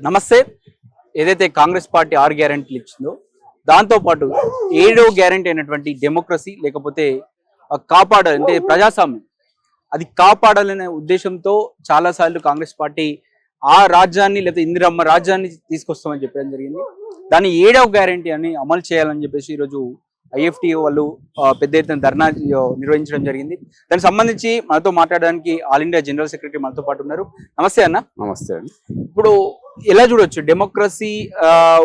నమస్తే. ఏదైతే కాంగ్రెస్ పార్టీ 6 గ్యారెంటీలు ఇచ్చిందో దాంతో పాటు 7వ గ్యారెంటీ అయినటువంటి డెమోక్రసీ లేకపోతే కాపాడాలి అంటే ప్రజాస్వామ్యం అది కాపాడాలనే ఉద్దేశంతో చాలా సార్లు కాంగ్రెస్ పార్టీ ఆ రాజ్యాన్ని లేకపోతే ఇందిరమ్మ రాజ్యాన్ని తీసుకొస్తామని చెప్పడం జరిగింది. దాన్ని 7వ గ్యారెంటీ అని అమలు చేయాలని చెప్పేసి ఈరోజు ఐఎఫ్టిఓ వాళ్ళు పెద్ద ఎత్తున ధర్నా నిర్వహించడం జరిగింది. దానికి సంబంధించి మనతో మాట్లాడడానికి ఆల్ ఇండియా జనరల్ సెక్రటరీ మనతో పాటు ఉన్నారు. నమస్తే అన్న. నమస్తే అండి. ఇప్పుడు ఎలా చూడొచ్చు డెమోక్రసీ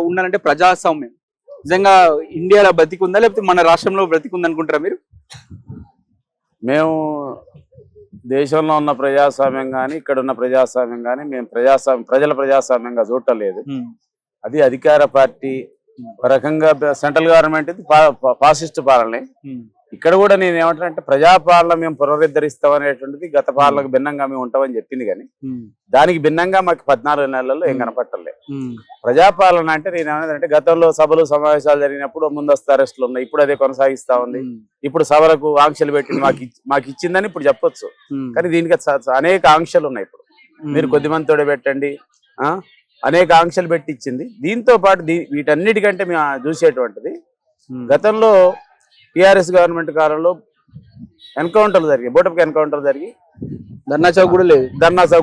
ఉండాలంటే ప్రజాస్వామ్యం నిజంగా ఇండియాలో బ్రతికుందా లేకపోతే మన రాష్ట్రంలో బ్రతికుంది అనుకుంటారా మీరు? మేము దేశంలో ఉన్న ప్రజాస్వామ్యం కానీ ఇక్కడ ఉన్న ప్రజాస్వామ్యం కానీ మేము ప్రజల ప్రజాస్వామ్యంగా చూడటం లేదు. అది అధికార పార్టీ రకంగా సెంట్రల్ గవర్నమెంట్ ఇది ఫాసిస్ట్ పాలనే. ఇక్కడ కూడా నేను ఏమంటానంటే ప్రజాపాలన మేము పునరుద్ధరిస్తాం అనేటువంటిది గత పాలనకు భిన్నంగా మేము ఉంటామని చెప్పింది, కానీ దానికి భిన్నంగా మాకు 14 నెలల్లో ఏం కనపట్టలే. ప్రజాపాలన అంటే నేను ఏమన్నదంటే గతంలో సభలు సమావేశాలు జరిగినప్పుడు ముందస్తు అరెస్టులు ఉన్నాయి, ఇప్పుడు అదే కొనసాగిస్తా ఉంది. ఇప్పుడు సభలకు ఆంక్షలు పెట్టి మాకు ఇచ్చిందని ఇప్పుడు చెప్పొచ్చు, కానీ దీనికి అనేక ఆంక్షలు ఉన్నాయి. ఇప్పుడు మీరు కొద్దిమందితోడే పెట్టండి, అనేక ఆంక్షలు పెట్టి ఇచ్చింది. దీంతో పాటు వీటన్నిటికంటే మేము చూసేటువంటిది గతంలో టిఆర్ఎస్ గవర్నమెంట్ కాలంలో ఎన్కౌంటర్లు జరిగాయి, బోటప్ ఎన్కౌంటర్ జరిగి ధర్నా చౌక్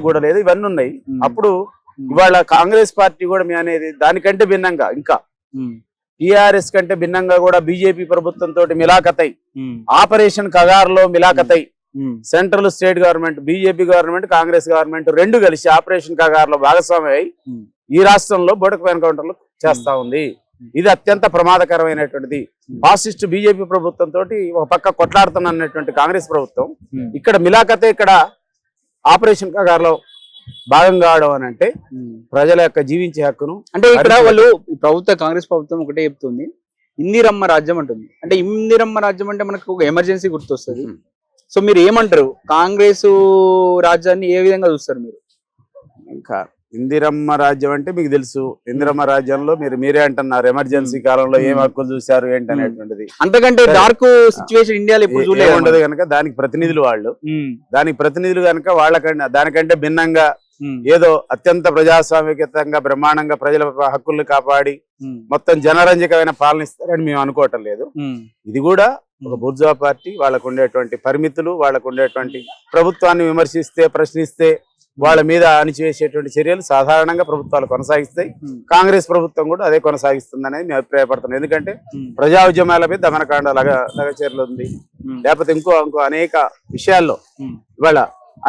కూడా లేదు, ఇవన్నీ ఉన్నాయి. అప్పుడు ఇవాళ కాంగ్రెస్ పార్టీ కూడా మీ అనేది దానికంటే భిన్నంగా ఇంకా టిఆర్ఎస్ కంటే భిన్నంగా కూడా బీజేపీ ప్రభుత్వంతో మిలాఖతై ఆపరేషన్ కగార్లో మిలాఖతై central state government BJP government Congress government రెండు కలిసి ఆపరేషన్ కగార్లో భాగస్వామ్యం అయి ఈ రాష్ట్రంలో బోటప్ ఎన్కౌంటర్లు చేస్తా ఉంది. ఇది అత్యంత ప్రమాదకరమైనటువంటిది. ఫాసిస్ట్ బీజేపీ ప్రభుత్వంతో ఒక పక్క కొట్లాడుతున్నటువంటి కాంగ్రెస్ ప్రభుత్వం ఇక్కడ మిలాఖతే ఇక్కడ ఆపరేషన్ కగార్లో భాగం కావడం అని అంటే ప్రజల యొక్క జీవించే హక్కును అంటే ఇక్కడ వాళ్ళు కాంగ్రెస్ ప్రభుత్వం ఒకటే చెప్తుంది, ఇందిరమ్మ రాజ్యం అంటుంది. అంటే ఇందిరమ్మ రాజ్యం అంటే మనకు ఒక ఎమర్జెన్సీ గుర్తొస్తుంది. సో మీరు ఏమంటారు, కాంగ్రెస్ రాజ్యాన్ని ఏ విధంగా చూస్తారు మీరు? ఇంకా ఇందిరమ్మ రాజ్యం అంటే మీకు తెలుసు, ఇందిరమ్మ రాజ్యంలో మీరే అంటున్నారు ఎమర్జెన్సీ కాలంలో ఏం హక్కులు చూశారు ఏంటి అనేటువంటిది. అంతకంటే డార్క్ సిచ్యువేషన్ ఇండియాలో ఇప్పుడు ఉండదు కనుక దానికి ప్రతినిధులు వాళ్ళు, దానికి ప్రతినిధులు కనుక వాళ్ళకంటే దానికంటే భిన్నంగా ఏదో అత్యంత ప్రజాస్వామికంగా బ్రహ్మాండంగా ప్రజల హక్కుల్ని కాపాడి మొత్తం జనరంజకమైన పాలన ఇస్తారని మేము అనుకోవటం లేదు. ఇది కూడా ఒక బుర్జువా పార్టీ, వాళ్ళకు ఉండేటువంటి పరిమితులు, వాళ్ళకు ఉండేటువంటి ప్రభుత్వాన్ని విమర్శిస్తే ప్రశ్నిస్తే వాళ్ళ మీద అణిచివేసేటువంటి చర్యలు సాధారణంగా ప్రభుత్వాలు కొనసాగిస్తాయి. కాంగ్రెస్ ప్రభుత్వం కూడా అదే కొనసాగిస్తుంది అనేది మేము అభిప్రాయపడుతున్నాం. ఎందుకంటే ప్రజా ఉద్యమాల మీద దమనకాండ చర్యలు ఉంది, లేకపోతే ఇంకో అనేక విషయాల్లో ఇవాళ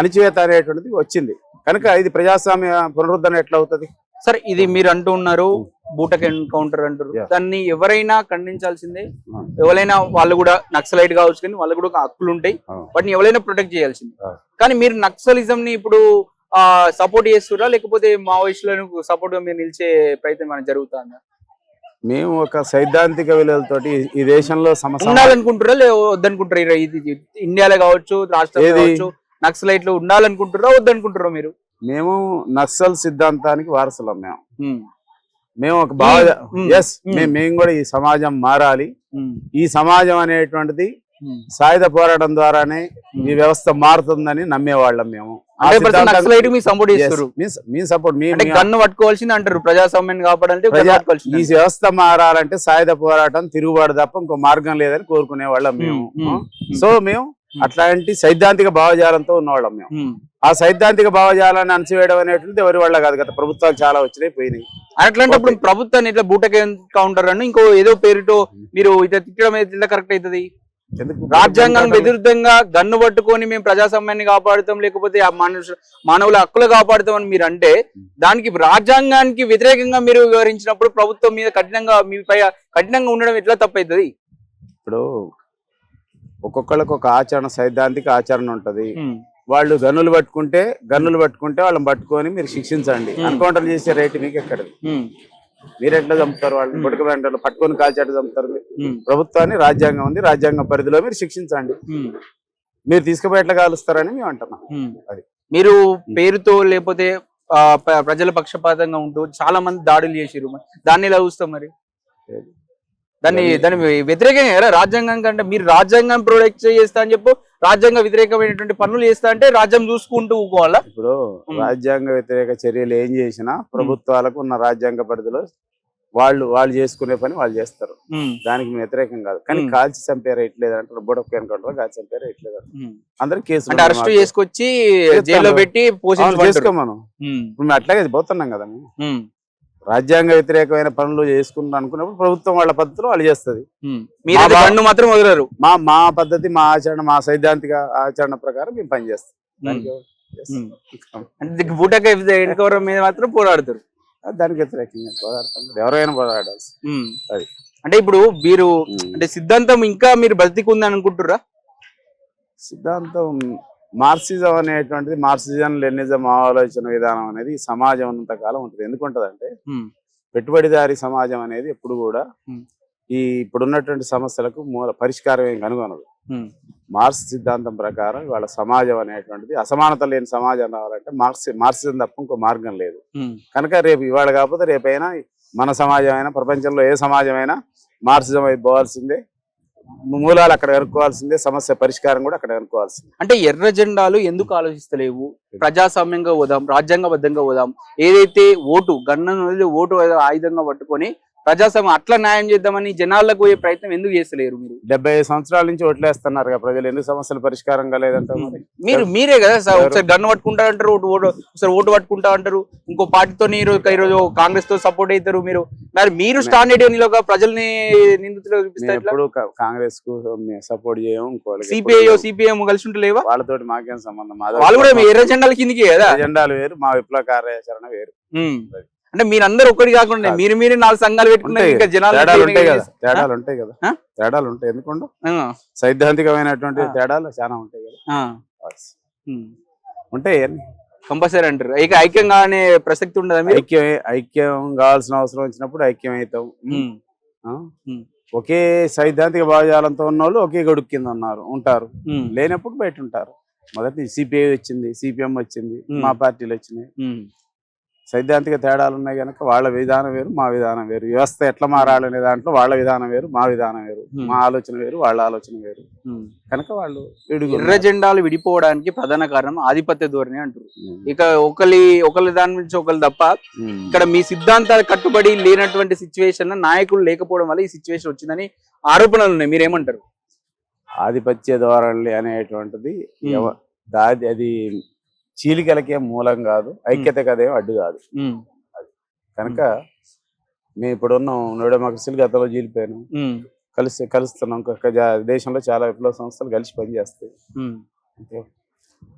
అణిచివేత అనేటువంటిది వచ్చింది కనుక ఇది ప్రజాస్వామ్య పునరుద్ధరణ ఎట్లా అవుతుంది? సార్ ఇది మీరు అంటూ ఉన్నారు బూటక్ ఎన్కౌంటర్ అంటారు, దాన్ని ఎవరైనా ఖండించాల్సిందే. ఎవరైనా వాళ్ళు కూడా నక్సలైట్ కావచ్చు, కానీ వాళ్ళు కూడా హక్కులు ఉంటాయి, వాటిని ఎవరైనా ప్రొటెక్ట్ చేయాల్సిందే. కానీ మీరు నక్సలిజం ని ఇప్పుడు సపోర్ట్ చేస్తురా లేకపోతే మావోయిస్టులను సపోర్ట్ గా మీరు నిలిచే ప్రయత్నం మనకు జరుగుతుందా? మేము ఒక సైద్ధాంతిక విలువలతోటి ఈ దేశంలో ఉండాలనుకుంటారా లేదా వద్దనుకుంటారా? ఇండియాలో కావచ్చు, రాష్ట్రంలో కావచ్చు, నక్సలైట్లు ఉండాలనుకుంటారా వద్దనుకుంటారా మీరు? మేము నక్సల్ సిద్ధాంతానికి వారసులం. మేము ఒక మేము కూడా ఈ సమాజం మారాలి, ఈ సమాజం అనేటువంటిది సాయుధ పోరాటం ద్వారానే ఈ వ్యవస్థ మారుతుందని నమ్మేవాళ్ళం. మేము పట్టుకోవాల్సింది అంటారు ప్రజాస్వామ్యాన్ని కాపాడాలంటే ఈ వ్యవస్థ మారాలంటే సాయుధ పోరాటం తిరుగుబాటు తప్ప ఇంకో మార్గం లేదని కోరుకునే వాళ్ళం మేము. సో మేము అట్లాంటి సైద్ధాంతిక భావజాలంతో ఉన్నవాళ్ళం మేము. ఆ సైద్ధాంతిక భావజాలాన్ని అణచివేయడం అనేటువంటిది ఎవరి వల్ల కాదు, గత ప్రభుత్వాలు చాలా వచ్చినాయి పోయినాయి. అట్లాంటప్పుడు ప్రభుత్వాన్ని ఇట్లా బూటక్ ఎన్కౌంటర్ అని ఇంకో ఏదో పేరుతో మీరు ఇట్లా తిట్టడం ఎట్లా కరెక్ట్ అవుతుంది? రాజ్యాంగం విరుద్ధంగా గన్ను పట్టుకొని మేము ప్రజాస్వామ్యాన్ని కాపాడుతాం లేకపోతే మానవుల హక్కులు కాపాడుతాం అని మీరు అంటే దానికి రాజ్యాంగానికి వ్యతిరేకంగా మీరు వివరించినప్పుడు ప్రభుత్వం మీద కఠినంగా ఉండడం ఎట్లా తప్పవుతుంది? ఇప్పుడు ఒక్కొక్కళ్ళకి ఒక ఆచరణ, సైద్ధాంతిక ఆచరణ ఉంటది. వాళ్ళు గన్నులు పట్టుకుంటే వాళ్ళని పట్టుకొని మీరు శిక్షించండి, ఎన్కౌంటర్ చేసే రైట్ మీకు ఎక్కడది? మీరు ఎట్లా చంపుతారు? వాళ్ళు బుడకబెంటలు పట్టుకొని కాల్చేట చంపుతారు. ప్రభుత్వాన్ని రాజ్యాంగం ఉంది, రాజ్యాంగం పరిధిలో మీరు శిక్షించండి. మీరు తీసుకుపోయి ఎట్లా కాలుస్తారని మేము అంటున్నాం. అది మీరు పేరుతో లేకపోతే ప్రజల పక్షపాతంగా ఉంటూ చాలా మంది దాడులు చేసిరు, దాన్ని ఎలా చూస్తాం మరి? దాని వ్యతిరేకంగా రాజ్యాంగం కంటే మీరు రాజ్యాంగం ప్రొటెక్ట్ చేస్తా అని చెప్పు రాజ్యాంగ వ్యతిరేకమైనటువంటి పనులు చేస్తా అంటే రాజ్యం చూసుకుంటూ ఊకోవాలా? ఇప్పుడు రాజ్యాంగ వ్యతిరేక చర్యలు ఏం చేసినా ప్రభుత్వాలకు ఉన్న రాజ్యాంగ పరిధిలో వాళ్ళు చేసుకునే పని వాళ్ళు చేస్తారు, దానికి మేము వ్యతిరేకం కాదు. కానీ కాల్చి చంపే రైట్ లేదంటారు, బుడప్ ఎన్కౌంటర్ కాల్చి చంపే రైట్ లేదంటారు. అందరు కేసు అంటే అరెస్ట్ చేసుకొచ్చి జైల్లో పెట్టి చేసుకోమను. ఇప్పుడు మేము అట్లాగే పోతున్నాం కదా. మేము రాజ్యాంగ వ్యతిరేకమైన పనులు చేసుకుంటాం అనుకున్నప్పుడు ప్రభుత్వం వాళ్ళ పద్ధతిలో వాళ్ళు చేస్తుంది. మాత్రం వదలరు. మా పద్ధతి, మా ఆచరణ, మా సైద్ధాంతిక ఆచరణ ప్రకారం మేము పనిచేస్తాం. అంటే బూటక ఎన్కౌంటర్ మీద మాత్రం పోరాడతారు, దానికి వ్యతిరేకంగా పోరాడతాం. ఎవరైనా పోరాడాల్సి అది. అంటే ఇప్పుడు మీరు అంటే సిద్ధాంతం ఇంకా మీరు బతికుందని అనుకుంటుర్రా? సిద్ధాంతం మార్క్సిజం అనేటువంటిది, మార్క్సిజం లెనిజం ఆలోచన విధానం అనేది ఈ సమాజం ఉన్నంత కాలం ఉంటుంది. ఎందుకుంటదంటే పెట్టుబడిదారీ సమాజం అనేది ఎప్పుడు కూడా ఈ ఇప్పుడున్నటువంటి సమస్యలకు మూల పరిష్కారం ఏం కనుగొనదు. మార్క్స్ సిద్ధాంతం ప్రకారం వాళ్ళ సమాజం అనేటువంటిది అసమానత లేని సమాజం రావాలంటే మార్క్సిజం తప్ప ఇంకో మార్గం లేదు. కనుక రేపు ఇవాళ కాకపోతే రేపైనా మన సమాజం అయినా, ప్రపంచంలో ఏ సమాజం అయినా మార్క్సిజం అయిపోవాల్సిందే, మూలాలు అక్కడ కనుక్కోవాల్సిందే, సమస్య పరిష్కారం కూడా అక్కడ కనుక్కోవాల్సిందే. అంటే ఎర్ర జెండాలు ఎందుకు ఆలోచిస్తలేవు? ప్రజాస్వామ్యంగా పోదాం, రాజ్యాంగబద్ధంగా పోదాం. ఏదైతే ఓటు గణన ఓటు ఆయుధంగా పట్టుకొని ప్రజాస్వామ్యం అట్లా న్యాయం చేద్దామని జనాలకు పోయే ప్రయత్నం ఎందుకు చేస్తలేరు? మీరు 75 సంవత్సరాల నుంచి ఓట్లేస్తున్నారు కదా ప్రజలు, ఎందుకు సమస్యలు పరిష్కారం కాలేదంటారు? మీరే కదా సార్, ఒకసారి గన్ను పట్టుకుంటా అంటారు, ఒకసారి ఓటు పట్టుకుంటా అంటారు, ఇంకో పార్టీతో ఈరోజు కాంగ్రెస్ తో సపోర్ట్ అవుతారు. మీరు స్టాండర్డ్ నిలుగా ప్రజల్ని నిందితులు చూపిస్తారు. ఎప్పుడు కాంగ్రెస్ కు సపోర్ట్ చేయం, సిపిఐ కలిసి ఉంటలేవా? వాళ్ళతో మాకేం సంబంధం? వాళ్ళు కూడా ఎర్ర జెండాల కిందకి కదా. జెండాలు వేరు, మా విప్లవ కార్యాచరణ వేరు. అంటే మీరందరూ ఒకటి కాకుండా మీరు 4 సంఘాలు పెట్టుకున్నారు. తేడాలు ఉంటాయి కదా, తేడాలు ఉంటాయి. ఎందుకుండవు? సైద్ధాంతికమైనటువంటి తేడాలు చాలా ఉంటాయి కదా, ఉంటాయి. కంపల్సరీ అంటారు. ఐక్యంగా అనే ప్రసక్తి ఉండదు. ఐక్యం కావాల్సిన అవసరం వచ్చినప్పుడు ఐక్యం అవుతాం. ఒకే సైద్ధాంతిక భావజాలంతో ఉన్న వాళ్ళు ఒకే గొడుగు కింద ఉంటారు, లేనప్పుడు బయట ఉంటారు. మొదటి సిపిఐ వచ్చింది, సిపిఎం వచ్చింది, మా పార్టీలు వచ్చినాయి. సైద్ధాంతిక తేడాలు ఉన్నాయి కనుక వాళ్ళ విధానం వేరు, మా విధానం వేరు. వ్యవస్థ ఎట్లా మారాలనే దాంట్లో వాళ్ళ విధానం వేరు, మా విధానం వేరు. మా ఆలోచన వేరు, వాళ్ళ ఆలోచన వేరు. కనుక వాళ్ళు ఎర్ర జెండాలు విడిపోవడానికి ప్రధాన కారణం ఆధిపత్య ధోరణి అంటారు. ఇక ఒకరి దాని నుంచి ఒకరు తప్ప ఇక్కడ మీ సిద్ధాంతాలు కట్టుబడి లేనటువంటి సిచ్యువేషన్, నాయకులు లేకపోవడం వల్ల ఈ సిచ్యువేషన్ వచ్చిందని ఆరోపణలు ఉన్నాయి. మీరేమంటారు? ఆధిపత్య ధోరణి అనేటువంటిది అది చీలికలకే మూలం కాదు, ఐక్యత కదేం అడ్డు కాదు. కనుక మేము ఇప్పుడున్నాం, నోడమకసిలు గతంలో చీలిపోయాను, కలుస్తున్నాం. దేశంలో చాలా విప్లవ సంస్థలు కలిసి పనిచేస్తాయి.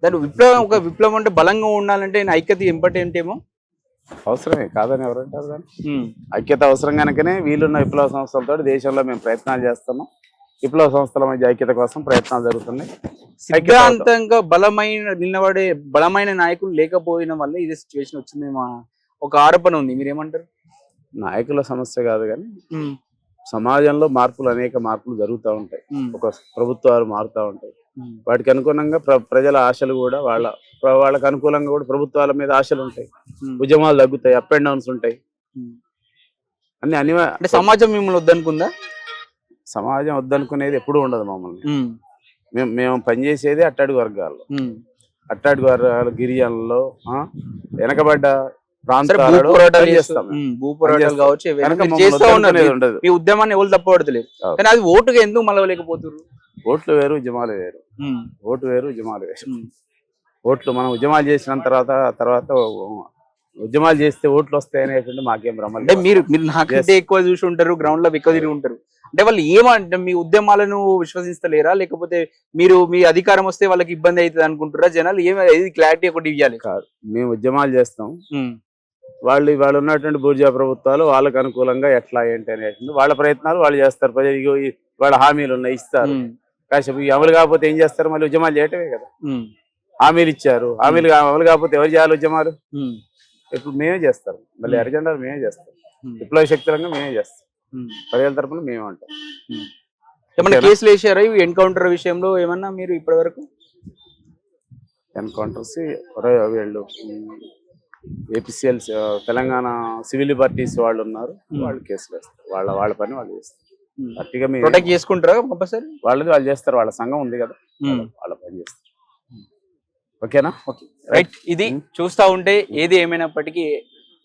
దాని ఒక విప్లవం అంటే బలంగా ఉండాలంటే ఐక్యత ఇంపార్టెంట్ ఏమో, అవసరమే కాదని ఎవరంటారు? దాన్ని ఐక్యత అవసరం కనుకనే వీలున్న విప్లవ సంస్థలతో దేశంలో మేము ప్రయత్నాలు చేస్తున్నాం. విప్లవ సంస్థల మధ్య ఐక్యత కోసం ప్రయత్నాలు జరుగుతున్నాయి. సిద్ధాంతంగా బలమైన నాయకులు లేకపోయిన వల్ల ఇదే సిచ్యువేషన్ వచ్చింది ఒక ఆరోపణ ఉంది. మీరేమంటారు? నాయకుల సమస్య కాదు కానీ సమాజంలో అనేక మార్పులు జరుగుతూ ఉంటాయి. ఒక ప్రభుత్వాలు మారుతూ ఉంటాయి. వాటికి అనుగుణంగా ప్రజల ఆశలు కూడా వాళ్ళకి అనుకూలంగా కూడా ప్రభుత్వాల మీద ఆశలు ఉంటాయి. ఉద్యమాలు తగ్గుతాయి, అప్ అండ్ డౌన్స్ ఉంటాయి. అంటే సమాజం మిమ్మల్ని వద్దనుకుందా? సమాజం వద్దనుకునేది ఎప్పుడు ఉండదు మమ్మల్ని. మేము పనిచేసేది అట్టడుగు వర్గాల్లో, గిరిజనుల్లో, వెనకబడ్డ ప్రాంతాలలో మీ ఉద్యమాన్ని ఎవరు తప్పబడతలేదు. కానీ అది ఓటుగా ఎందుకు మలవలేకపోతున్నారు? ఓట్లు వేరు, ఉద్యమాలు వేరు. ఓటు వేరు, ఉద్యమాలు వేరు. ఓట్లు మనం ఉద్యమాలు చేసిన తర్వాత ఉద్యమాలు చేస్తే ఓట్లు వస్తాయి అనేటువంటి మాకేం భ్రమ. అంటే మీరు నాకంటే ఎక్కువ చూసి ఉంటారు, గ్రౌండ్ లో ఎక్కువ తిరిగి ఉంటారు. అంటే వాళ్ళు ఏమంటే మీ ఉద్యమాలను విశ్వసిస్తలేరా, లేకపోతే మీ అధికారం వస్తే వాళ్ళకి ఇబ్బంది అవుతుంది అనుకుంటారా జనాలు? ఏది క్లారిటీ ఒకటి ఇవ్వాలి. కాదు, మేము ఉద్యమాలు చేస్తాం. వాళ్ళు ఉన్నటువంటి బూర్జా ప్రభుత్వాలు వాళ్ళకు అనుకూలంగా ఎట్లా ఏంటి అనేటువంటి వాళ్ళ ప్రయత్నాలు వాళ్ళు చేస్తారు. ప్రజలు వాళ్ళ హామీలు ఉన్నాయి, ఇస్తారు. కాసేపు అమలు కాకపోతే ఏం చేస్తారు? మళ్ళీ ఉద్యమాలు చేయటమే కదా. హామీలు ఇచ్చారు, హామీలు అమలు కాకపోతే ఎవరు చేయాలి ఉద్యమాలు? ఇప్పుడు మేమే చేస్తాం. మళ్ళీ ఎర్రజెండాలు మేమే చేస్తాం, విప్లవ శక్తులంగా మేమే చేస్తాం. ప్రజల తరపున మేమే ఉంటాం. ఏమన్నా కేసులు వేసారా ఎన్కౌంటర్ విషయంలో? ఏమన్నా మీరు ఇప్పటి వరకు ఎన్కౌంటర్స్ వీళ్ళు ఏపీసీఎల్ తెలంగాణ సివిల్ లిబర్టీస్ వాళ్ళు ఉన్నారు, వాళ్ళు కేసులు వేస్తారు. వాళ్ళ పని వాళ్ళు చేస్తారు. గట్టిగా మీ ప్రొటెక్ట్ చేసుకుంటారా కంపల్సరీ? వాళ్ళది వాళ్ళు చేస్తారు, వాళ్ళ సంఘం ఉంది కదా, వాళ్ళ పని చేస్తారు. ఓకేనా? Okay right. ఇది చూస్తా ఉంటే ఏది ఏమైనప్పటికీ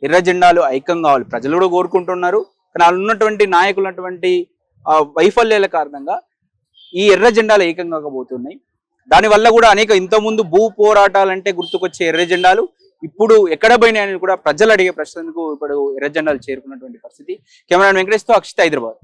ఎర్ర జెండాలు ఐక్యం కావాలి, ప్రజలు కూడా కోరుకుంటున్నారు. కానీ వాళ్ళు ఉన్నటువంటి నాయకులు ఉన్నటువంటి వైఫల్యాల కారణంగా ఈ ఎర్ర జెండాలు ఏకం కాకపోతున్నాయి. దానివల్ల కూడా అనేక ఇంతకుముందు భూ పోరాటాలంటే గుర్తుకొచ్చే ఎర్ర జెండాలు ఇప్పుడు ఎక్కడ పోయినాయని కూడా ప్రజలు అడిగే ప్రశ్నకు ఇప్పుడు ఎర్ర జెండాలు చేరుకున్నటువంటి పరిస్థితి. కెమెరా వెంకటేష్తో అక్షిత్, హైదరాబాద్.